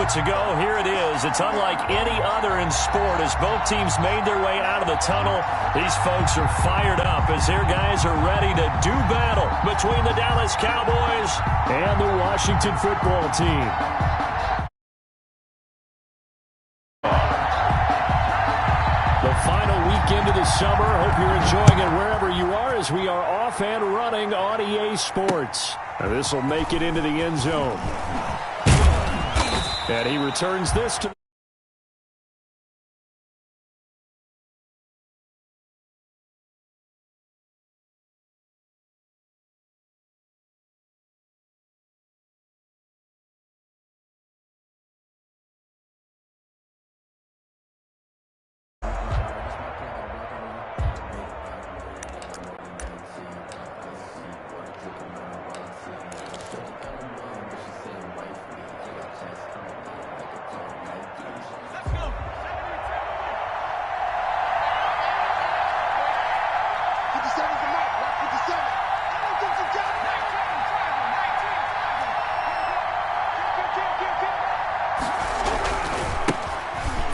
moments ago, here it is. It's unlike any other in sport as both teams made their way out of the tunnel. These folks are fired up as their guys are ready to do battle between the Dallas Cowboys and the Washington football team. The final weekend of the summer. Hope you're enjoying it wherever you are as we are off and running on EA Sports. This will make it into the end zone. And he returns this to...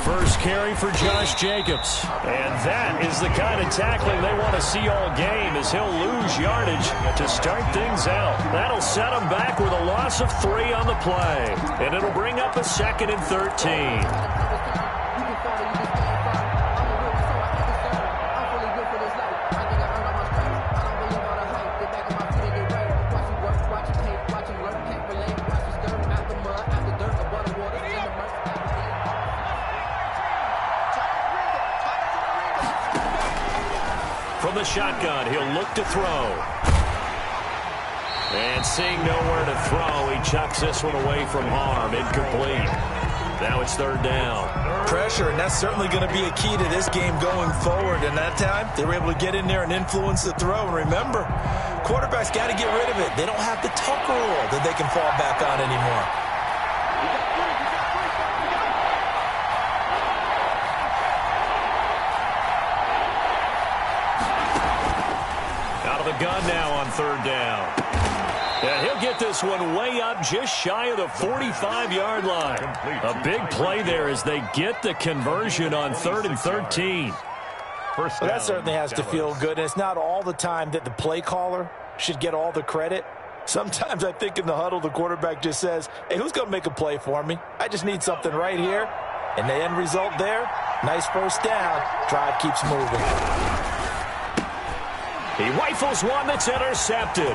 First carry for Josh Jacobs. And that is the kind of tackling they want to see all game as he'll lose yardage to start things out. That'll set him back with a loss of 3 on the play. And it'll bring up a 2nd and 13. From the shotgun, he'll look to throw. And seeing nowhere to throw, he chucks this one away from harm. Incomplete. Now it's 3rd down. Pressure, and that's certainly going to be a key to this game going forward. And that time, they were able to get in there and influence the throw. And remember, quarterbacks got to get rid of it. They don't have the Tucker rule that they can fall back on anymore. Gun now on 3rd down. And he'll get this one way up just shy of the 45-yard line. A big play there as they get the conversion on 3rd and 13. Well, that certainly has to feel good. And it's not all the time that the play caller should get all the credit. Sometimes I think in the huddle the quarterback just says, hey, who's going to make a play for me? I just need something right here. And the end result there, nice first down. Drive keeps moving. He rifles one that's intercepted.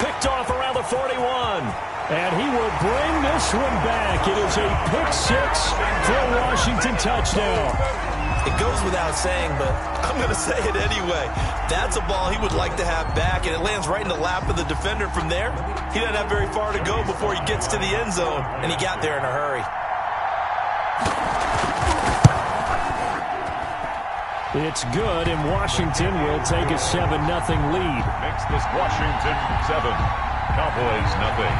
Picked off around the 41. And he will bring this one back. It is a pick 6 for a Washington touchdown. It goes without saying, but I'm going to say it anyway. That's a ball he would like to have back, and it lands right in the lap of the defender from there. He doesn't have very far to go before he gets to the end zone, and he got there in a hurry. It's good, and Washington will take a 7-0 lead. Makes this Washington 7, Cowboys 0.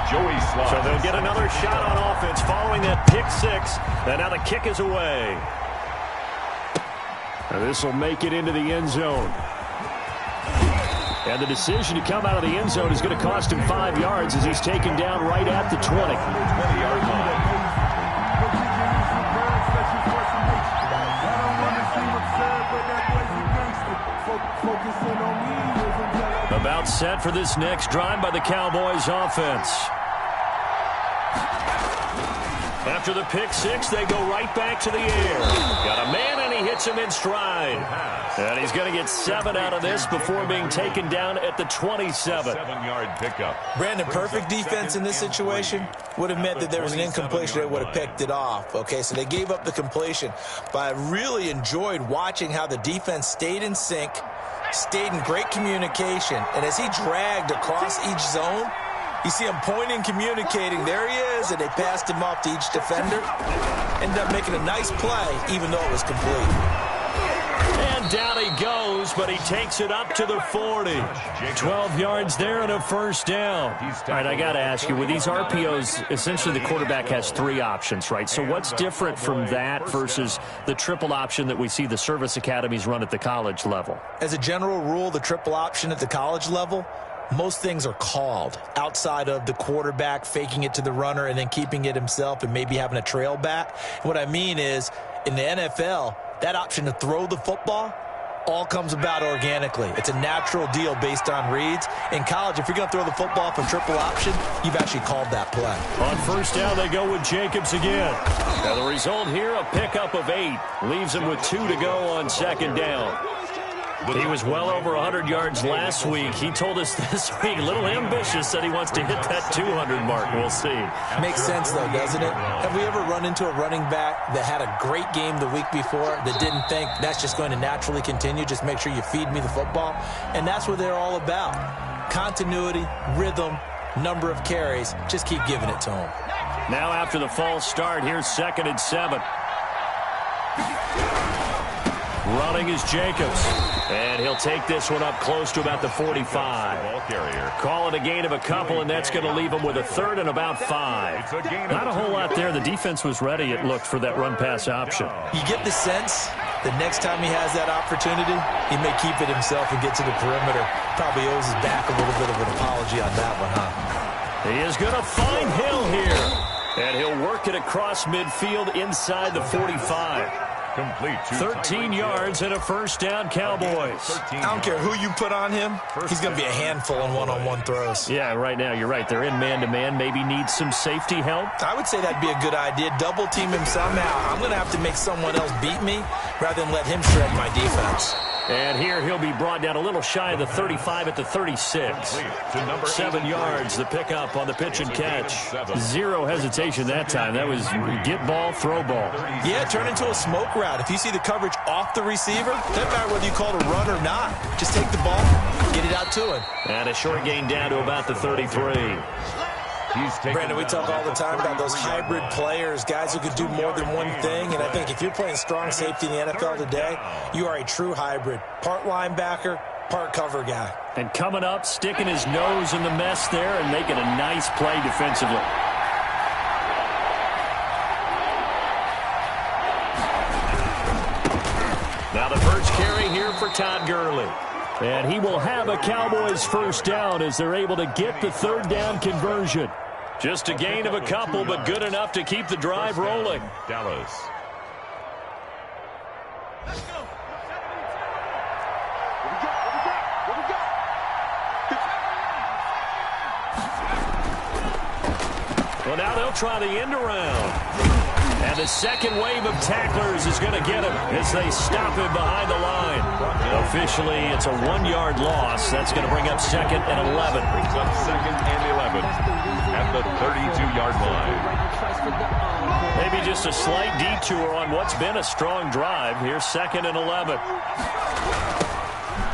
Joey Slides. So they'll get another shot on offense following that pick 6, and now the kick is away. This will make it into the end zone. And the decision to come out of the end zone is going to cost him 5 yards as he's taken down right at the 20-yard line. About set for this next drive by the Cowboys offense. After the pick 6, they go right back to the air. Got a man, and he hits him in stride. And he's going to get 7 out of this before being taken down at the 27. 7-yard pickup. Brandon, perfect defense in this situation would have meant that there was an incompletion that would have picked it off. Okay, so they gave up the completion. But I really enjoyed watching how the defense stayed in sync, stayed in great communication. And as he dragged across each zone, you see him pointing, communicating. There he is, and they passed him off to each defender. Ended up making a nice play, even though it was complete. And down he goes, but he takes it up to the 40. 12 yards there and a first down. All right, I got to ask you, with these RPOs, essentially the quarterback has 3 options, right? So what's different from that versus the triple option that we see the service academies run at the college level? As a general rule, the triple option at the college level most things are called outside of the quarterback faking it to the runner and then keeping it himself and maybe having a trail back. What I mean is, in the NFL, that option to throw the football all comes about organically. It's a natural deal based on reads. In college, if you're going to throw the football for triple option, you've actually called that play. On first down, they go with Jacobs again. Now the result here, a pickup of 8. Leaves him with 2 to go on second down. He was well over 100 yards last week. He told us this week, a little ambitious, said he wants to hit that 200 mark. We'll see. Makes sense, though, doesn't it? Have we ever run into a running back that had a great game the week before that didn't think that's just going to naturally continue? Just make sure you feed me the football. And that's what they're all about. Continuity, rhythm, number of carries. Just keep giving it to him. Now after the false start, here's 2nd and 7. Running is Jacobs. And he'll take this one up close to about the 45. Call it a gain of a couple, and that's going to leave him with a 3rd and about 5. Not a whole lot there. The defense was ready, it looked, for that run-pass option. You get the sense the next time he has that opportunity, he may keep it himself and get to the perimeter. Probably owes his back a little bit of an apology on that one, huh? He is going to find Hill here. And he'll work it across midfield inside the 45. Complete. 13 yards and a first down, Cowboys. I don't care who you put on him. He's going to be a handful in one-on-one throws. Yeah, right now, you're right. They're in man-to-man. Maybe need some safety help. I would say that'd be a good idea. Double team him somehow. I'm going to have to make someone else beat me rather than let him shred my defense. And here he'll be brought down a little shy of the 35 at the 36. 7 yards, the pickup on the pitch and catch. Zero hesitation that time. That was get ball, throw ball. Yeah, turn into a smoke route. If you see the coverage off the receiver, doesn't matter whether you call it a run or not. Just take the ball, get it out to him. And a short gain down to about the 33. Brandon, we talk all the time about those hybrid players, guys who could do more than one thing. And I think if you're playing strong safety in the NFL today, you are a true hybrid. Part linebacker, part cover guy. And coming up, sticking his nose in the mess there and making a nice play defensively. Now the first carry here for Todd Gurley. And he will have a Cowboys first down as they're able to get the 3rd down conversion. Just a gain of a couple, but good enough to keep the drive rolling. Dallas. Well, now they'll try the end around. And the second wave of tacklers is going to get him as they stop him behind the line. Officially, it's a 1-yard loss. That's going to bring up 2nd and 11. Brings up 2nd and 11 at the 32-yard line. Maybe just a slight detour on what's been a strong drive. Here's 2nd and 11.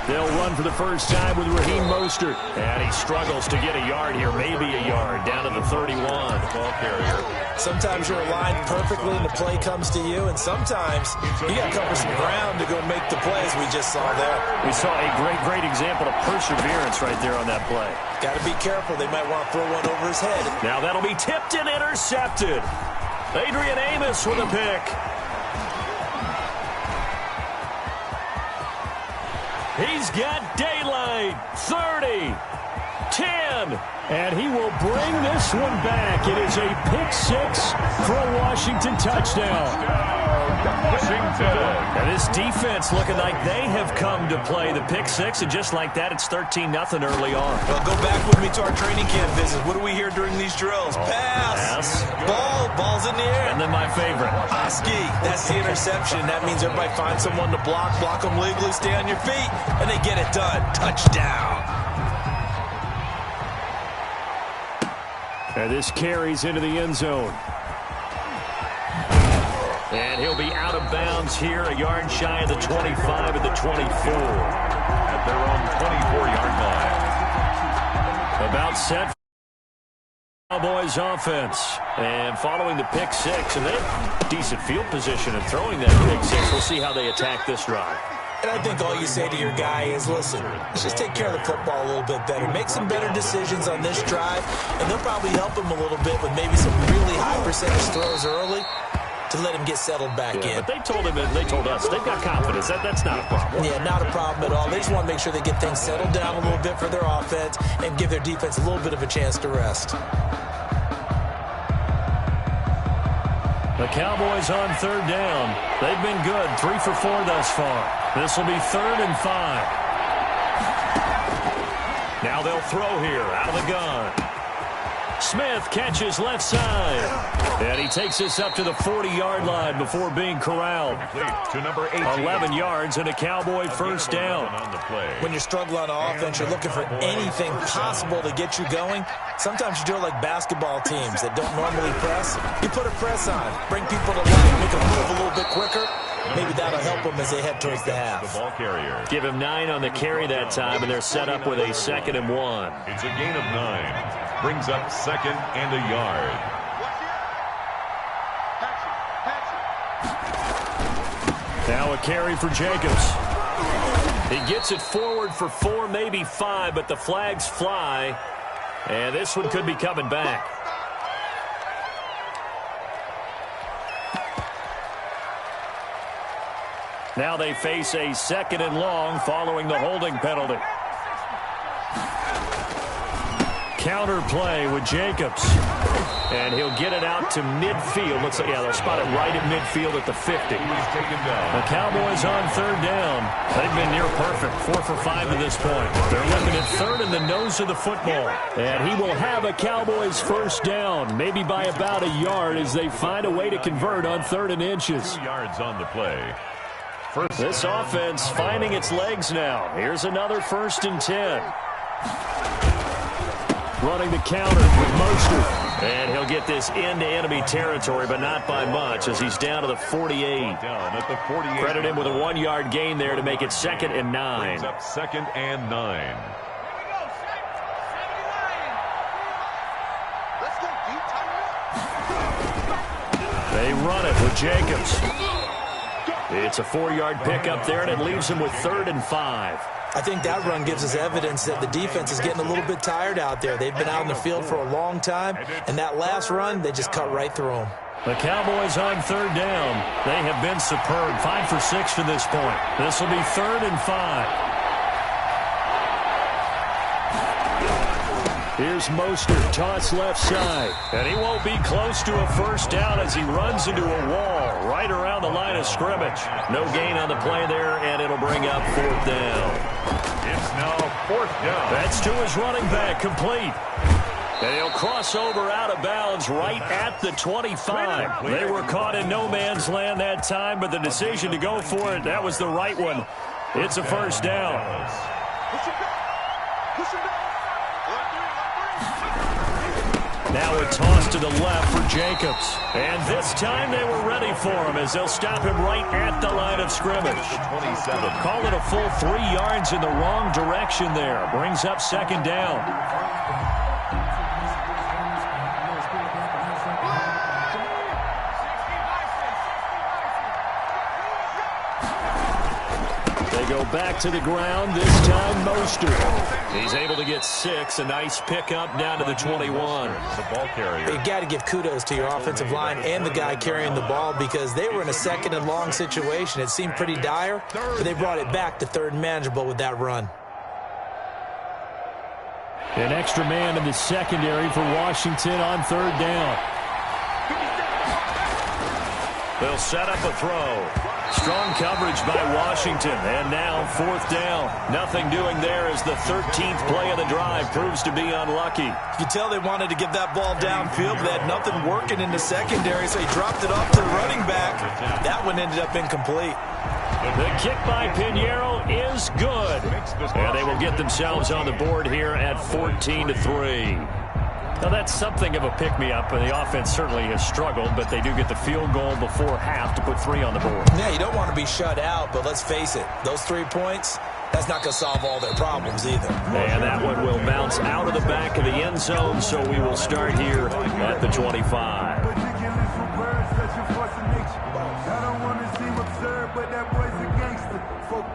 They'll run for the first time with Raheem Mostert. And he struggles to get a yard here, maybe a yard, down to the 31. Ball carrier. Sometimes you're aligned perfectly and the play comes to you, and sometimes you got to cover some ground to go make the plays we just saw there. We saw a great example of perseverance right there on that play. Got to be careful. They might want to throw one over his head. Now that'll be tipped and intercepted. Adrian Amos with a pick. He's got daylight. 30, 10, and he will bring this one back. It is a pick-6 for a Washington touchdown. And this defense looking like they have come to play the pick-6, and just like that, it's 13-0 early on. Well, go back with me to our training camp visit. What do we hear during these drills? Pass. Ball's in the air. And then my favorite. Oski, that's the interception. That means everybody finds someone to block them legally, stay on your feet, and they get it done. Touchdown. And this carries into the end zone. And he'll be out of bounds here, a yard shy of the 25 and the 24. At their own 24-yard line. About set for Cowboys offense. And following the pick-6, and they have decent field position in throwing that pick-6. We'll see how they attack this drive. And I think all you say to your guy is, listen, let's just take care of the football a little bit better. Make some better decisions on this drive, and they'll probably help him a little bit with maybe some really high percentage throws early. to let him get settled back in. But they told us, they've got confidence. That's not a problem. Yeah, not a problem at all. They just want to make sure they get things settled down a little bit for their offense and give their defense a little bit of a chance to rest. The Cowboys on third down. They've been good, 3 for 4 thus far. This will be 3rd and 5. Now they'll throw here out of the gun. Smith catches left side. And he takes this up to the 40-yard line before being corralled. To number 18. 11 yards and a Cowboy first down. When you're struggling on offense, you're looking for anything possible to get you going. Sometimes you do it like basketball teams that don't normally press. You put a press on, bring people to life, make them move a little bit quicker. Maybe that'll help them as they head towards the half. The ball carrier. Give him 9 on the carry that time, and they're set up with a 2nd and 1. It's a gain of 9. Brings up 2nd and a yard. Now a carry for Jacobs. He gets it forward for 4, maybe 5, but the flags fly. And this one could be coming back. Now they face a 2nd and long following the holding penalty. Counter play with Jacobs. And he'll get it out to midfield. Looks like, yeah, they'll spot it right at midfield at the 50. He's taken down. The Cowboys on third down. They've been near perfect, 4 for 5 to this point. They're looking at 3rd in the nose of the football. And he will have a Cowboys first down, maybe by about a yard as they find a way to convert on 3rd and inches. 2 yards on the play. This offense finding its legs now. Here's another 1st and 10. Running the counter with Mostert. And he'll get this into enemy territory, but not by much as he's down to the 48. Down at the 48. Credit him with a 1-yard gain there to make it 2nd and 9. Brings up 2nd and 9. They run it with Jacobs. It's a 4-yard pickup there, and it leaves him with 3rd and 5. I think that run gives us evidence that the defense is getting a little bit tired out there. They've been out in the field for a long time, and that last run, they just cut right through them. The Cowboys on 3rd down. They have been superb, 5 for 6 to this point. This will be 3rd and 5. Here's Mostert, toss left side. And he won't be close to a first down as he runs into a wall right around the line of scrimmage. No gain on the play there, and it'll bring up 4th down. It's now 4th down. That's to his running back, complete. And he'll cross over out of bounds right at the 25. They were caught in no man's land that time, but the decision to go for it, that was the right one. It's a first down. Now a toss to the left for Jacobs. And this time they were ready for him as they'll stop him right at the line of scrimmage. 27. Call it a full 3 yards in the wrong direction there. Brings up 2nd down. Go back to the ground, this time Mostert. He's able to get 6, a nice pickup down to the 21. The ball carrier. You got to give kudos to your offensive line and the guy carrying the ball because they were in a 2nd and long situation. It seemed pretty dire, but they brought it back to 3rd and manageable with that run. An extra man in the secondary for Washington on 3rd down. They'll set up a throw. Strong coverage by Washington, and now 4th down. Nothing doing there as the 13th play of the drive proves to be unlucky. You could tell they wanted to get that ball downfield, but they had nothing working in the secondary, so he dropped it off to the running back. That one ended up incomplete. The kick by Pinheiro is good, and they will get themselves on the board here at 14-3. Now, that's something of a pick-me-up, and the offense certainly has struggled, but they do get the field goal before half to put 3 on the board. Yeah, you don't want to be shut out, but let's face it, those 3 points, that's not going to solve all their problems either. And that one will bounce out of the back of the end zone, so we will start here at the 25.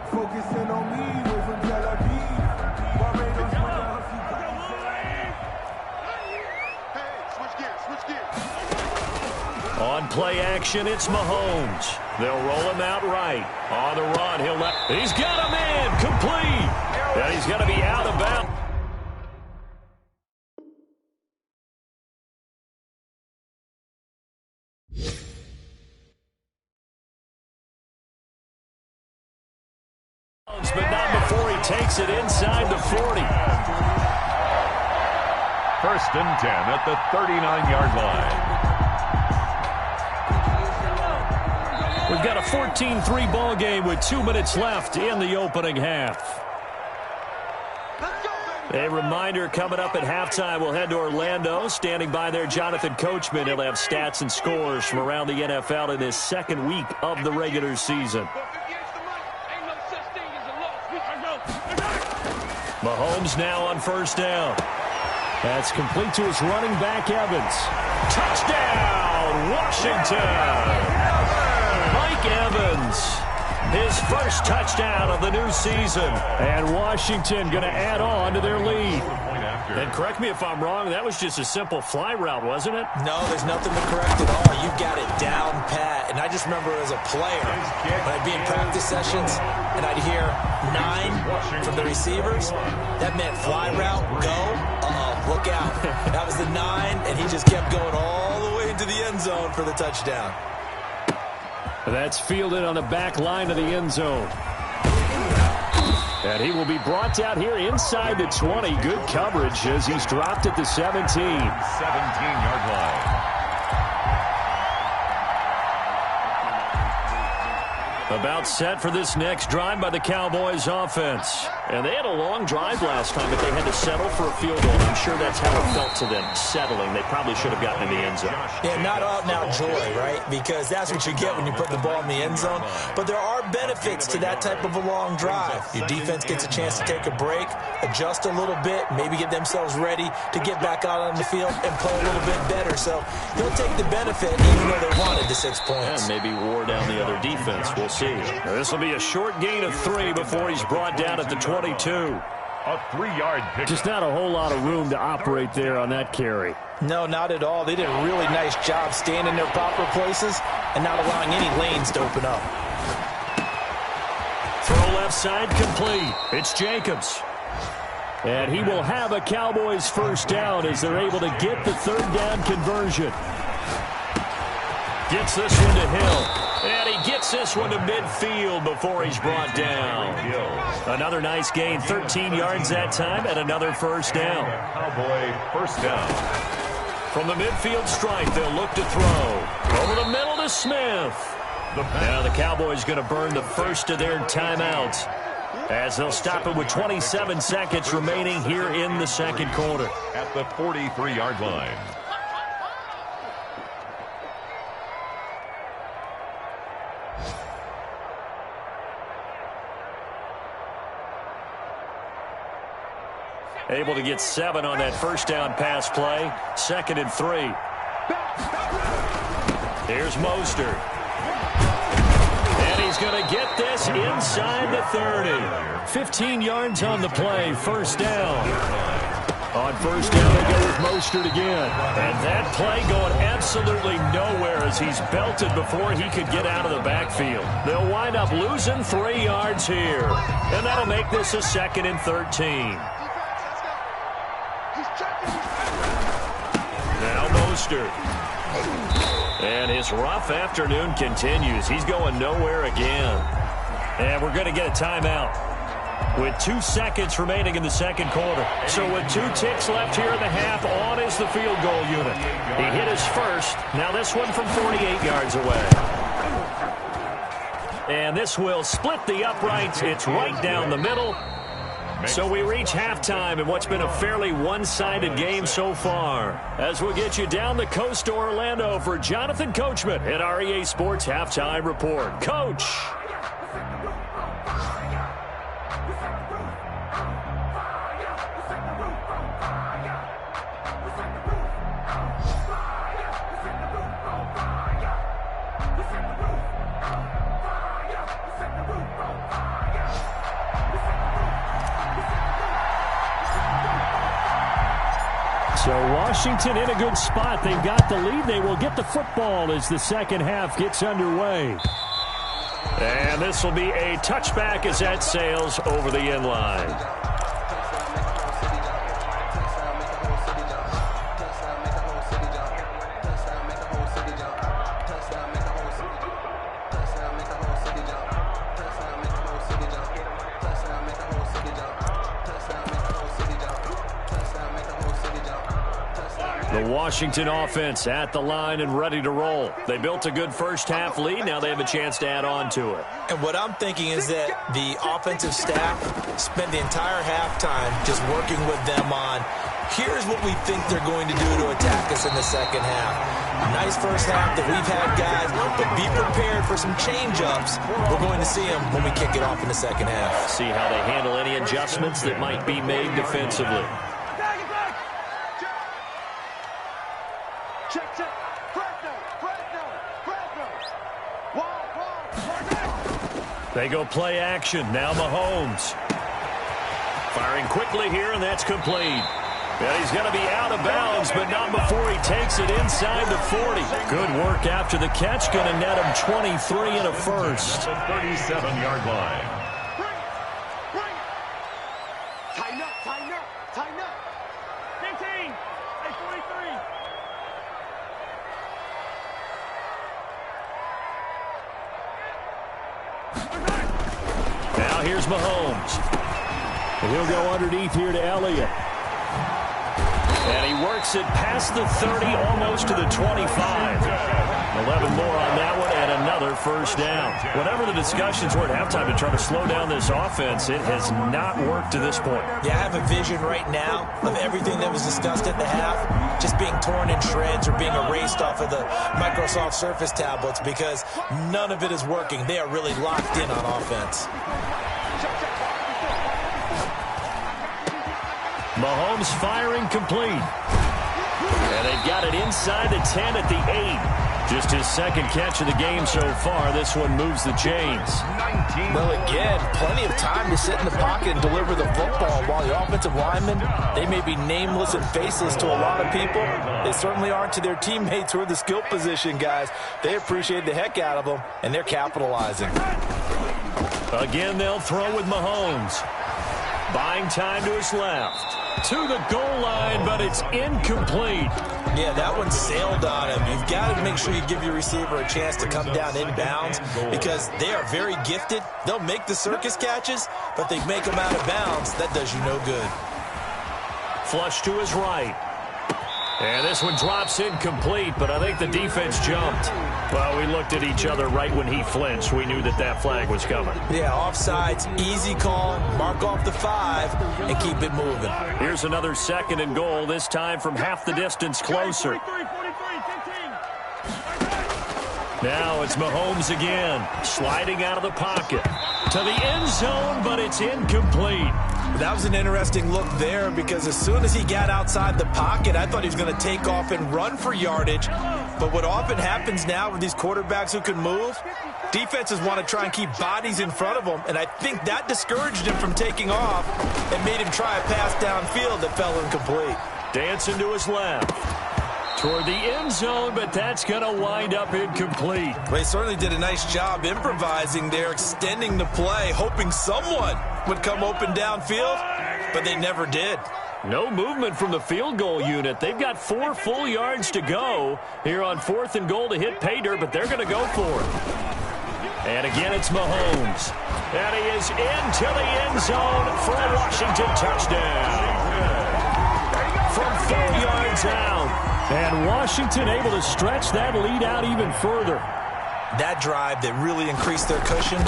Focusing on me was from Tel Aviv. Barbados with the hustle. Hey, switch gears. On play action, it's Mahomes. They'll roll him out right. On the run, he's got him in, complete. And he's going to be out of bounds. But not before he takes it inside the 40. First and 10 at the 39-yard line. We've got a 14-3 ball game with 2 minutes left in the opening half. A reminder coming up at halftime, we'll head to Orlando. Standing by there, Jonathan Coachman. He'll have stats and scores from around the NFL in his second week of the regular season. Mahomes now on first down. That's complete to his running back, Evans. Touchdown, Washington! Mike Evans, his first touchdown of the new season. And Washington going to add on to their lead. And correct me if I'm wrong, that was just a simple fly route, wasn't it? No, there's nothing to correct at all. You got it down pat. And I just remember as a player, when I'd be in practice sessions and I'd hear 9 from the receivers, that meant fly route, go, look out. That was the 9, and he just kept going all the way into the end zone for the touchdown. That's fielded on the back line of the end zone. And he will be brought out here inside the 20. Good coverage as he's dropped at the 17. 17-yard line. About set for this next drive by the Cowboys offense. And they had a long drive last time, but they had to settle for a field goal. I'm sure that's how it felt to them, settling. They probably should have gotten in the end zone. Yeah, not out-and-out joy, right? Because that's what you get when you put the ball in the end zone. But there are benefits to that type of a long drive. Your defense gets a chance to take a break, adjust a little bit, maybe get themselves ready to get back out on the field and play a little bit better. So they'll take the benefit even though they wanted the 6 points. And maybe wore down the other defense. We'll see. This will be a short gain of 3 before he's brought down at the 22. A 3-yard pick. Just not a whole lot of room to operate there on that carry. No, not at all. They did a really nice job staying in their proper places and not allowing any lanes to open up. Throw left side complete. It's Jacobs. And he will have a Cowboys first down as they're able to get the third down conversion. Gets this one to Hill. And he gets this one to midfield before he's brought down. Another nice gain, 13 yards that time, and another first down. Cowboy first down. From the midfield stripe, they'll look to throw. Over the middle to Smith. Now the Cowboys going to burn the first of their timeouts as they'll stop it with 27 seconds remaining here in the second quarter. At the 43-yard line. Able to get 7 on that first down pass play. 2nd and 3. Here's Mostert. And he's going to get this inside the 30. 15 yards on the play. First down. On first down, they go with Mostert again. And that play going absolutely nowhere as he's belted before he could get out of the backfield. They'll wind up losing 3 yards here. And that'll make this a 2nd and 13. Now Mostert. And his rough afternoon continues. He's going nowhere again. And we're going to get a timeout with 2 seconds remaining in the second quarter. So with 2 ticks left here in the half, on is the field goal unit. He hit his first. Now this one from 48 yards away. And this will split the uprights. It's right down the middle. So we reach halftime in what's been a fairly one-sided game so far. As we'll get you down the coast to Orlando for Jonathan Coachman at REA Sports Halftime Report. Coach. So Washington in a good spot. They've got the lead. They will get the football as the second half gets underway. And this will be a touchback as that sails over the end line. The Washington offense at the line and ready to roll. They built a good first-half lead. Now they have a chance to add on to it. And what I'm thinking is that the offensive staff spent the entire halftime just working with them on, here's what we think they're going to do to attack us in the second half. Nice first half that we've had, guys, but be prepared for some change-ups. We're going to see them when we kick it off in the second half. See how they handle any adjustments that might be made defensively. They go play action. Now Mahomes. Firing quickly here, and that's complete. Yeah, he's going to be out of bounds, but not before he takes it inside the 40. Good work after the catch. Going to net him 23 and a first. 37-yard line. Tighten up, tighten up, tighten up. 15, 43. Now here's Mahomes. And he'll go underneath here to Elliott. And he works it past the 30, almost to the 25. 11 more on that one, and another first down. Whatever the discussions were at halftime to try to slow down this offense, it has not worked to this point. Yeah, I have a vision right now of everything that was discussed at the half just being torn in shreds or being erased off of the Microsoft Surface tablets because none of it is working. They are really locked in on offense. Mahomes firing complete. And they've got it inside the 10 at the 8. Just his second catch of the game so far. This one moves the chains. Well, again, plenty of time to sit in the pocket and deliver the football while the offensive linemen, they may be nameless and faceless to a lot of people. They certainly aren't to their teammates who are the skill position guys. They appreciate the heck out of them, and they're capitalizing. Again, they'll throw with Mahomes. Buying time to his left. To the goal line, but it's incomplete. Yeah, that one sailed on him. You've got to make sure you give your receiver a chance to come down inbounds because they are very gifted. They'll make the circus catches, but they make them out of bounds. That does you no good. Flush to his right. And this one drops incomplete, but I think the defense jumped. Well, we looked at each other right when he flinched. We knew that that flag was coming. Yeah, offsides, easy call, mark off the 5, and keep it moving. Here's another second and goal, this time from half the distance closer. Now it's Mahomes again, sliding out of the pocket. To the end zone, but it's incomplete. That was an interesting look there because as soon as he got outside the pocket, I thought he was going to take off and run for yardage. But what often happens now with these quarterbacks who can move, defenses want to try and keep bodies in front of them, and I think that discouraged him from taking off and made him try a pass downfield that fell incomplete. Dancing to his left. Toward the end zone, but that's going to wind up incomplete. They certainly did a nice job improvising there, extending the play, hoping someone would come open downfield, but they never did. No movement from the field goal unit. They've got 4 full yards to go here on 4th and goal to hit pay dirt, but they're going to go for it. And again, it's Mahomes. And he is into the end zone for a Washington touchdown. From 4 yards out. And Washington able to stretch that lead out even further. That drive that really increased their cushion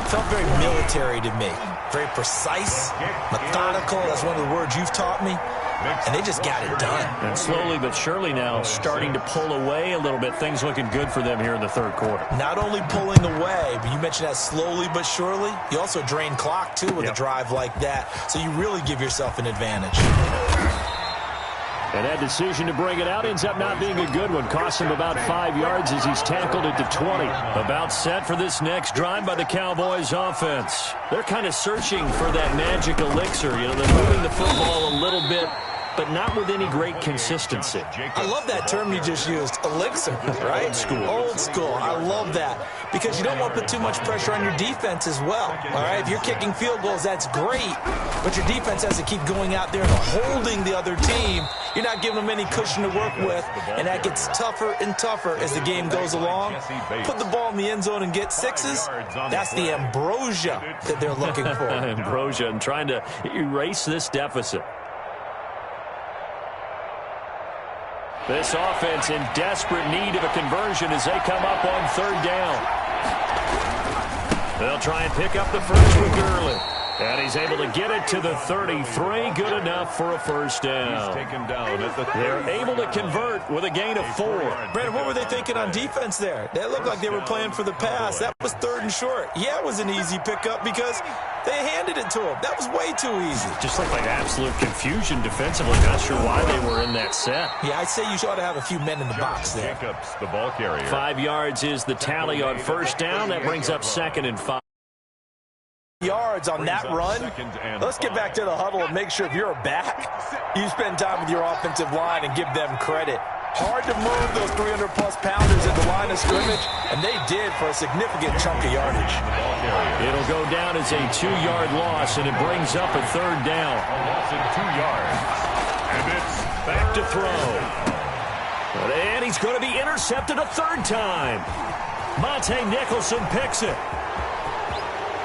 felt very military to me. Very precise, methodical. That's one of the words you've taught me. And they just got it done. And slowly but surely now starting to pull away a little bit. Things looking good for them here in the third quarter. Not only pulling away, but you mentioned that slowly but surely. You also drain clock, too, with a drive like that. So you really give yourself an advantage. And that decision to bring it out ends up not being a good one. Costs him about 5 yards as he's tackled it to 20. About set for this next drive by the Cowboys offense. They're kind of searching for that magic elixir. You know, they're moving the football a little bit but not with any great consistency. I love that term you just used, elixir, right? Old school. Old school. I love that because you don't want to put too much pressure on your defense as well, all right? If you're kicking field goals, that's great, but your defense has to keep going out there and holding the other team. You're not giving them any cushion to work with, and that gets tougher and tougher as the game goes along. Put the ball in the end zone and get sixes. That's the ambrosia that they're looking for. Ambrosia, and trying to erase this deficit. This offense in desperate need of a conversion as they come up on third down. They'll try and pick up the first with Gurley. And he's able to get it to the 33. Good enough for a first down. They're able to convert with a gain of 4. Brandon, what were they thinking on defense there? They looked like they were playing for the pass. That was 3rd and short. Yeah, it was an easy pickup because they handed it to him. That was way too easy. Just looked like absolute confusion defensively. Not sure why they were in that set. Yeah, I'd say you ought to have a few men in the box there. Jacobs, the ball carrier. 5 yards is the tally on first down. That brings up 2nd and 5. Yards on that run. Let's get back to the huddle and make sure if you're a back, you spend time with your offensive line and give them credit. Hard to move those 300-plus pounders at the line of scrimmage, and they did for a significant chunk of yardage. It'll go down as a 2-yard loss, and it brings up a 3rd down. A loss of 2 yards. And it's Back to throw. And he's going to be intercepted a 3rd time. Monte Nicholson picks it.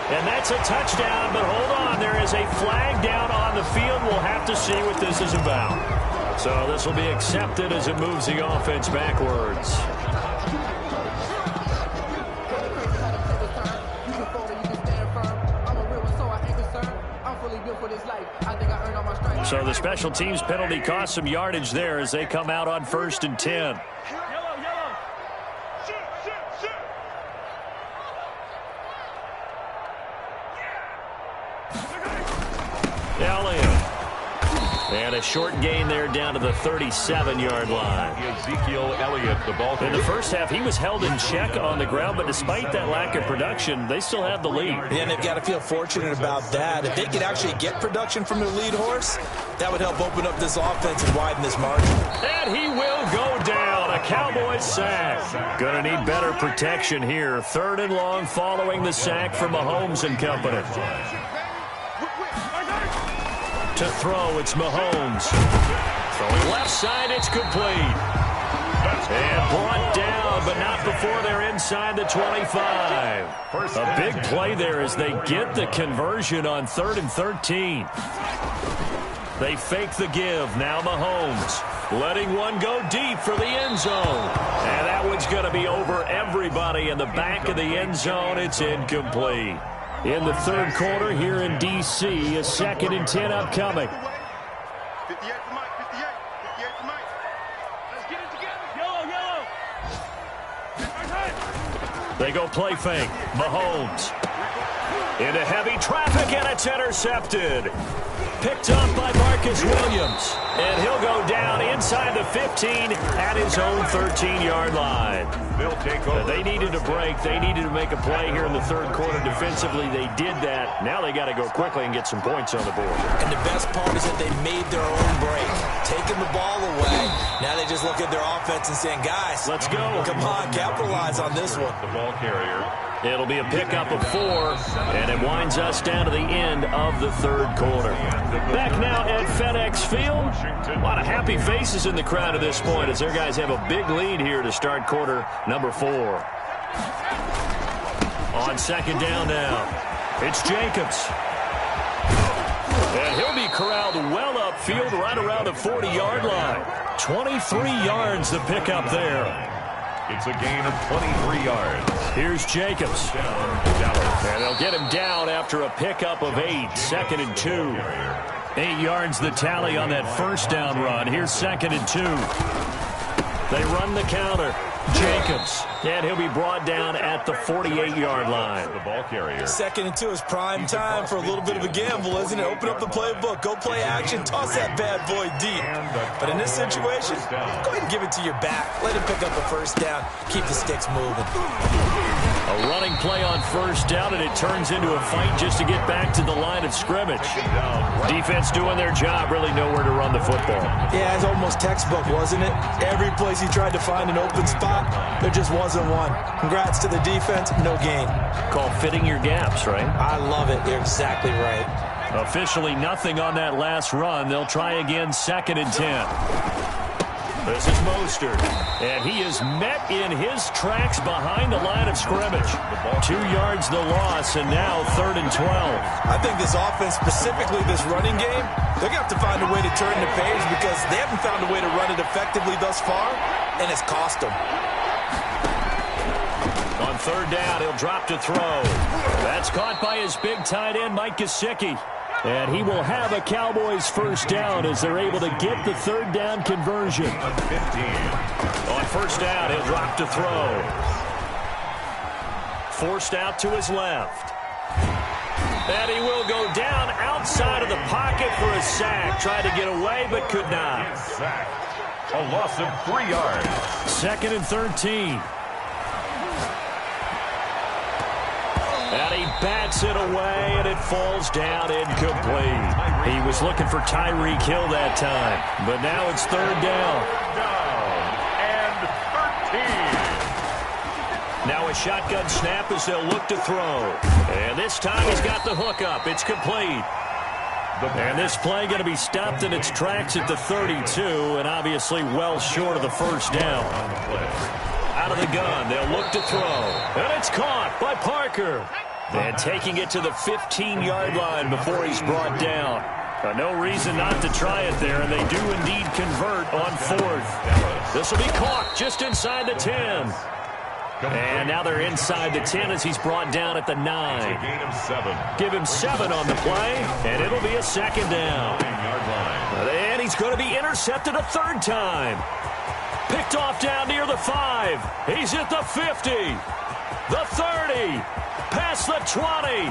And that's a touchdown, but hold on. There is a flag down on the field. We'll have to see what this is about. So this will be accepted as it moves the offense backwards. So the special teams penalty cost some yardage there as they come out on 1st and 10. And a short gain there down to the 37-yard line. Ezekiel Elliott, the ball. In the first half, he was held in check on the ground, but despite that lack of production, they still have the lead. Yeah, and they've got to feel fortunate about that. If they could actually get production from their lead horse, that would help open up this offense and widen this margin. And he will go down. A Cowboys sack. Going to need better protection here. 3rd and long following the sack from Mahomes and company. To throw, it's Mahomes. Throwing left side, it's complete. And brought down, but not before they're inside the 25. A big play there as they get the conversion on 3rd and 13. They fake the give. Now Mahomes letting one go deep for the end zone. And that one's going to be over everybody in the back of the end zone. It's incomplete. In the 3rd quarter here in D.C., a 2nd and 10 upcoming. 58 to Mike, 58 to Mike. Let's get it together. Yellow. They go play fake. Mahomes. Into heavy traffic, and it's intercepted. Picked up by Marcus Williams. And he'll go down inside the 15 at his own 13-yard line. They'll take over. They needed a break. They needed to make a play here in the 3rd quarter defensively. They did that. Now they got to go quickly and get some points on the board. And the best part is that they made their own break. Taking the ball away. Now they just look at their offense and saying, guys, let's go. Come on, capitalize on this one. The ball carrier. It'll be a pickup of 4, and it winds us down to the end of the 3rd quarter. Back now at FedEx Field. A lot of happy faces in the crowd at this point as their guys have a big lead here to start quarter number 4. On 2nd down now, it's Jacobs. And he'll be corralled well upfield right around the 40-yard line. 23 yards to pick up there. It's a gain of 23 yards. Here's Jacobs. And they'll get him down after a pickup of 8. 2nd and 2. 8 yards the tally on that first down run. Here's 2nd and 2. They run the counter. Jacobs. And he'll be brought down at the 48-yard line. The ball carrier. 2nd and 2 is prime time for a little bit of a gamble, isn't it? Open up the playbook. Go play action. Toss that bad boy deep. But in this situation, go ahead and give it to your back. Let him pick up a first down. Keep the sticks moving. A running play on first down, and it turns into a fight just to get back to the line of scrimmage. Defense doing their job, really nowhere to run the football. Yeah, it's almost textbook, wasn't it? Every place he tried to find an open spot, there just wasn't one. Congrats to the defense, no gain. Called fitting your gaps, right? I love it. You're exactly right. Officially nothing on that last run. They'll try again, 2nd and 10. This is Mostert, and he is met in his tracks behind the line of scrimmage. 2 yards the loss, and now 3rd and 12. I think this offense, specifically this running game, they're going to have to find a way to turn the page because they haven't found a way to run it effectively thus far, and it's cost them. On 3rd down, he'll drop to throw. That's caught by his big tight end, Mike Gesicki. And he will have a Cowboys first down as they're able to get the 3rd down conversion. 15. On 1st down, he'll drop to throw. Forced out to his left. And he will go down outside of the pocket for a sack. Tried to get away, but could not. Sack. A loss of 3 yards. 2nd and 13. And he bats it away, and it falls down incomplete. He was looking for Tyreek Hill that time, but now it's 3rd down. And 13. Now a shotgun snap as they'll look to throw. And this time he's got the hook up. It's complete. And this play going to be stopped in its tracks at the 32, and obviously well short of the first down. Out of the gun, they'll look to throw. And it's caught by Parker. And taking it to the 15-yard line before he's brought down. No reason not to try it there, and they do indeed convert on 4th. This will be caught just inside the 10. And now they're inside the 10 as he's brought down at the 9. Give him 7 on the play, and it'll be a 2nd down. And he's going to be intercepted a 3rd time. Picked off down near the 5. He's at the 50. The 30. Past the 20.